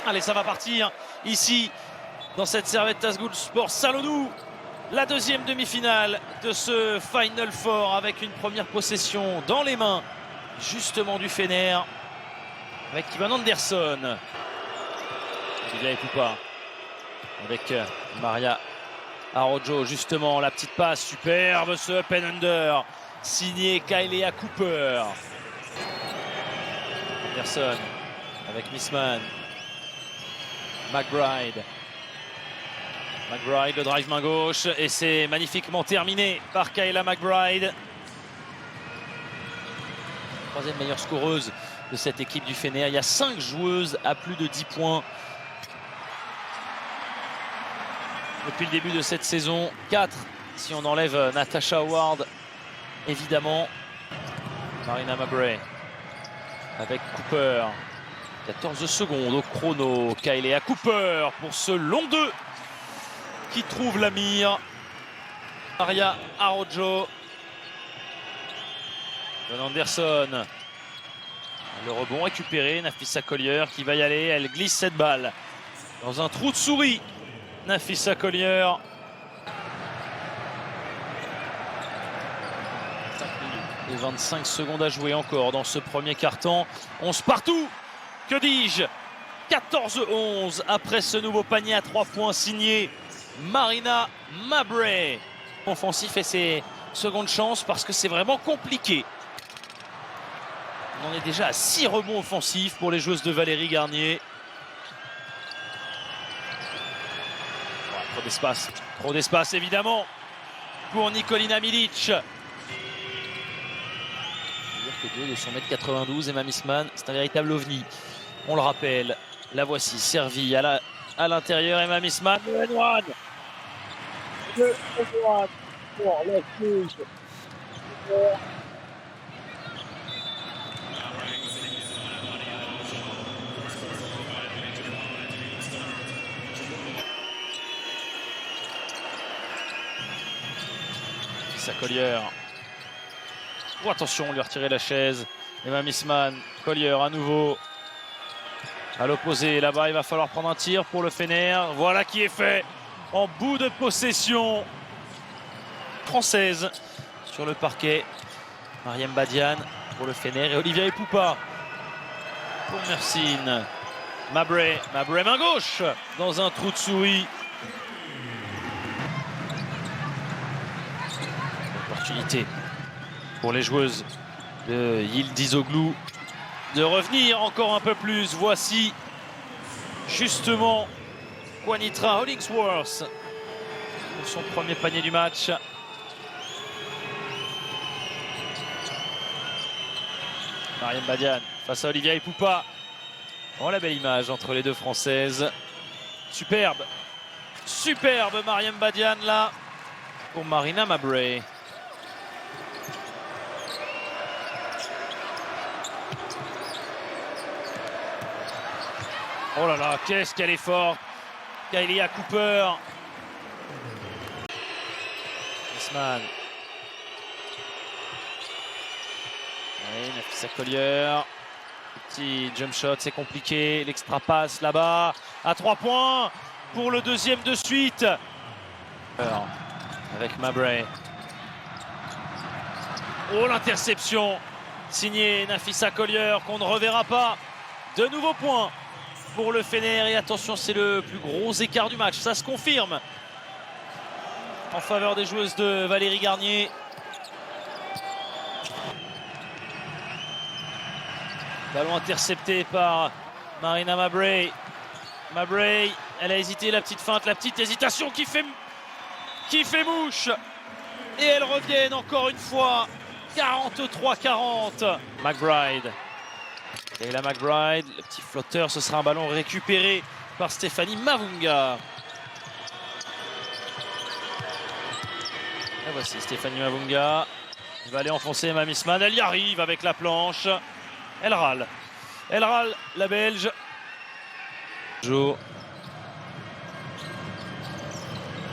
Allez, ça va partir ici dans cette Servette School Sport Saloniou. La deuxième demi-finale de ce Final Four avec une première possession dans les mains justement du Fener avec Ivan Andersson. Olivier Poupa avec Maria Araujo, justement la petite passe superbe, ce up and under signé Kyleah Cooper. Andersson avec Missman. McBride, le drive main gauche et c'est magnifiquement terminé par Kyleah McBride. Troisième meilleure scoreuse de cette équipe du Fener. Il y a 5 joueuses à plus de 10 points depuis le début de cette saison. 4 si on enlève Natasha Howard évidemment. Marina Mabrey avec Cooper. 14 secondes au chrono. Kyleah Cooper pour ce long 2 qui trouve la mire. Maria Araujo. Ivan Andersson. Le rebond récupéré. Napheesa Collier qui va y aller. Elle glisse cette balle dans un trou de souris. Napheesa Collier. Et 25 secondes à jouer encore dans ce premier quart-temps. 11 partout. Que dis-je? 14-11 après ce nouveau panier à 3 points signé Marina Mabrey. Offensif et ses secondes chances parce que c'est vraiment compliqué. On en est déjà à 6 rebonds offensifs pour les joueuses de Valérie Garnier. Ouais, trop d'espace évidemment pour Nikolina Milic. Que 2 de son mètre 92, Emma Missman, c'est un véritable ovni. On le rappelle, la voici servie à l'intérieur, Emma Missman. Sa Collier. Oh, attention, on lui a retiré la chaise. Emma Missman, Collier à nouveau. À l'opposé, là-bas, il va falloir prendre un tir pour le Fener. Voilà qui est fait en bout de possession. Française sur le parquet. Mariam Badian pour le Fener et Olivier Poupa pour Mersin. Mabrey main gauche dans un trou de souris. Opportunité pour les joueuses de Yıldız de revenir encore un peu plus. Voici justement Juanitra Hollingsworth pour son premier panier du match. Mariam Badian face à Olivier Poupa. Oh, la belle image entre les deux Françaises. Superbe Mariam Badian là pour Marina Mabrey. Oh là là, qu'est-ce qu'elle est forte, Kyleah Cooper. Missman. Oui, Napheesa Collier. Petit jump shot, c'est compliqué. L'extra passe là-bas. À 3 points pour le deuxième de suite. Avec Mabrey. Oh, l'interception signée Napheesa Collier qu'on ne reverra pas. De nouveaux points pour le Fener et attention, c'est le plus gros écart du match, ça se confirme en faveur des joueuses de Valérie Garnier. Ballon intercepté par Marina Mabrey. Elle a hésité, la petite feinte, la petite hésitation qui fait mouche et elles reviennent encore une fois. 43-40. McBride. Kyleah McBride, le petit flotteur, ce sera un ballon récupéré par Stéphanie Mavunga. Et voici Stéphanie Mavunga. Elle va aller enfoncer Emma Missman. Elle y arrive avec la planche. Elle râle, la Belge. Jo.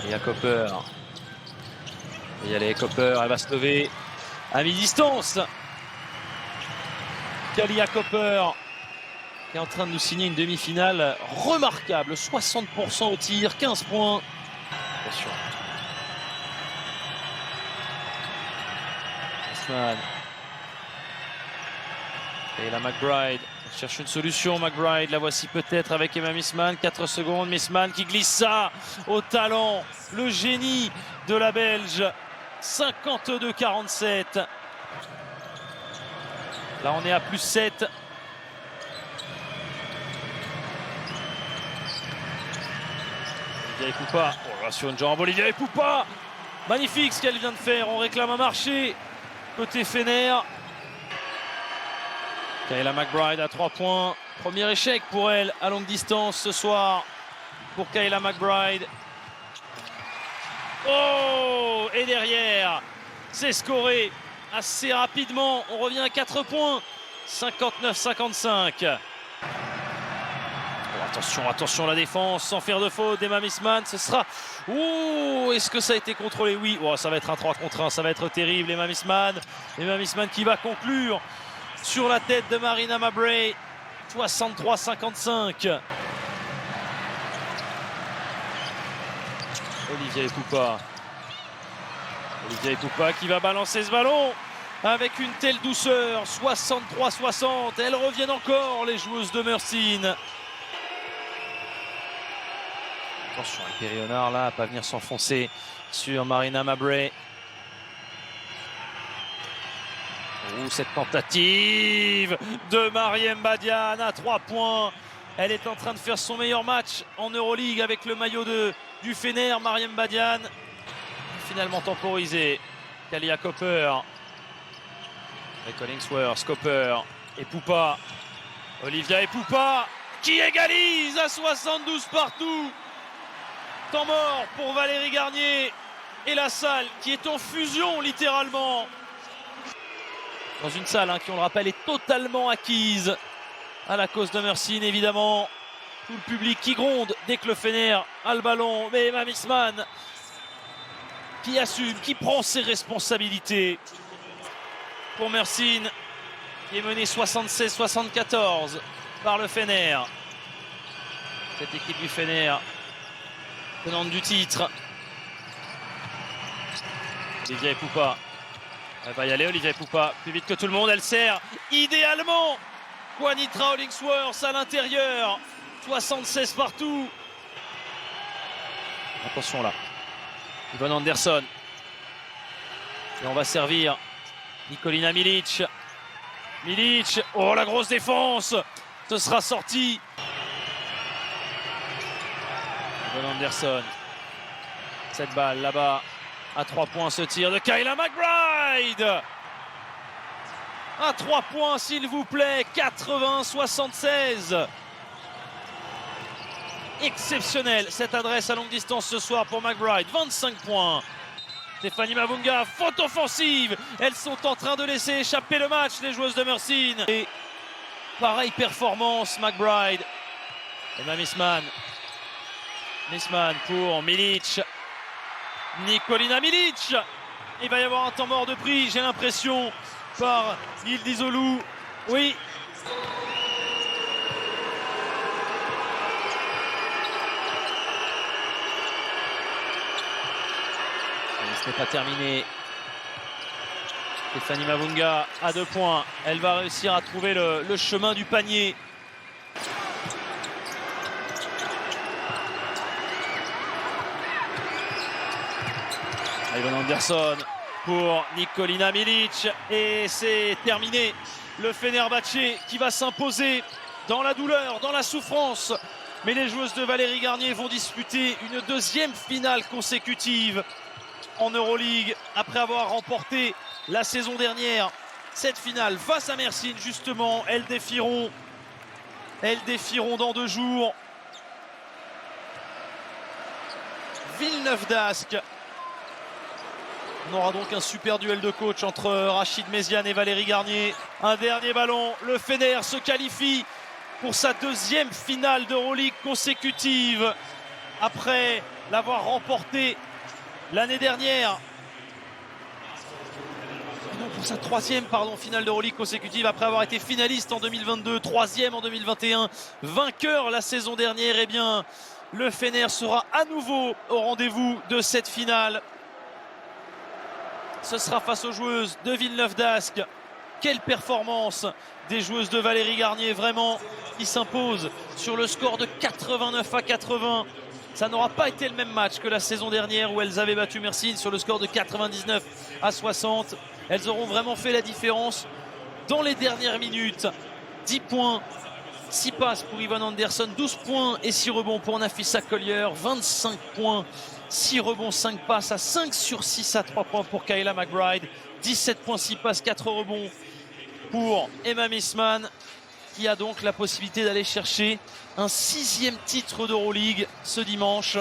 Kyleah Cooper. Et y aller Cooper, elle va se lever à mi-distance. Kyleah Cooper qui est en train de nous signer une demi-finale remarquable. 60% au tir, 15 points. Attention. Missman. Et la McBride cherche une solution. McBride, la voici peut-être avec Emma Missman. 4 secondes. Missman qui glisse ça au talent, le génie de la Belge. 52-47. Là, on est à plus 7. Olivia Epoupa. Oh là, sur une jambe. Olivia Epoupa. Magnifique ce qu'elle vient de faire. On réclame un marché. Côté Fener. Kayla McBride à 3 points. Premier échec pour elle à longue distance ce soir. Pour Kayla McBride. Oh! Et derrière, c'est scoré assez rapidement. On revient à 4 points. 59-55. Oh, attention, attention la défense, sans faire de faute d'Emma Missman. Ce sera... Oh! Est-ce que ça a été contrôlé? Oui. Oh, ça va être un 3 contre 1. Ça va être terrible. Emma Missman. Emma Missman qui va conclure sur la tête de Marina Mabrey. 63-55. Olivia Epoupa. Olivia Epoupa qui va balancer ce ballon avec une telle douceur. 63-60. Elles reviennent encore, les joueuses de Mersin. Attention, Hyperi Honor là, à pas venir s'enfoncer sur Marina Mabrey. Oh, cette tentative de Mariem Badian à 3 points. Elle est en train de faire son meilleur match en Euroleague avec le maillot du Fener. Mariem Badian, finalement temporisé. Kalia Copper. Avec Hollingsworth, Copper. Epoupa. Olivia Epoupa qui égalise à 72 partout. Temps mort pour Valérie Garnier. Et la salle qui est en fusion littéralement. Dans une salle qui, on le rappelle, est totalement acquise à la cause de Mersin, évidemment. Tout le public qui gronde dès que le Fener a le ballon. Mais Emma Missman qui assume, qui prend ses responsabilités pour Mersin, qui est mené 76-74 par le Fener. Cette équipe du Fener, tenante du titre. Olivia Epoupa. Elle va y aller, Olivia Epoupa, plus vite que tout le monde, elle sert idéalement Juanitra Hollingsworth à l'intérieur. 76 partout. Attention là. Yvonne Anderson. Et on va servir Nikolina Milic. Milic, oh la grosse défense. Ce sera sorti. Yvonne Anderson. Cette balle là-bas. À 3 points ce tir de Kayla McBride. À 3 points s'il vous plaît. 80-76. Exceptionnel cette adresse à longue distance ce soir pour McBride. 25 points. Stéphanie Mavunga, faute offensive. Elles sont en train de laisser échapper le match, les joueuses de Mersin. Et pareille performance, McBride. Emma Missman. Missman pour Milic. Nikolina Milic. Il va y avoir un temps mort de prix, j'ai l'impression, par Yildiz Olu. Oui. Ce n'est pas terminé. Stéphanie Mavunga à 2 points. Elle va réussir à trouver le chemin du panier. Yvonne Anderson pour Nikolina Milic. Et c'est terminé. Le Fenerbahçe qui va s'imposer dans la douleur, dans la souffrance. Mais les joueuses de Valérie Garnier vont disputer une deuxième finale consécutive en Euroleague après avoir remporté la saison dernière cette finale face à Mersin. Justement, elles défieront dans 2 jours Villeneuve d'Ascq. On aura donc un super duel de coach entre Rachid Méziane et Valérie Garnier. Un dernier ballon, le Fener se qualifie pour sa deuxième finale d'Euroleague consécutive après l'avoir remporté l'année dernière. Nous pour sa troisième finale d'Euroleague consécutive après avoir été finaliste en 2022, troisième en 2021, vainqueur la saison dernière. Eh bien, le Fener sera à nouveau au rendez-vous de cette finale. Ce sera face aux joueuses de Villeneuve d'Ascq. Quelle performance des joueuses de Valérie Garnier, vraiment, qui s'imposent sur le score de 89-80. Ça n'aura pas été le même match que la saison dernière où elles avaient battu Mersin sur le score de 99-60. Elles auront vraiment fait la différence dans les dernières minutes. 10 points, 6 passes pour Yvonne Anderson, 12 points et 6 rebonds pour Nafissa Collier, 25 points, 6 rebonds, 5 passes à 5 sur 6 à 3 points pour Kayla McBride, 17 points, 6 passes, 4 rebonds pour Emma Missman, qui a donc la possibilité d'aller chercher un 6e titre d'Euroleague ce dimanche.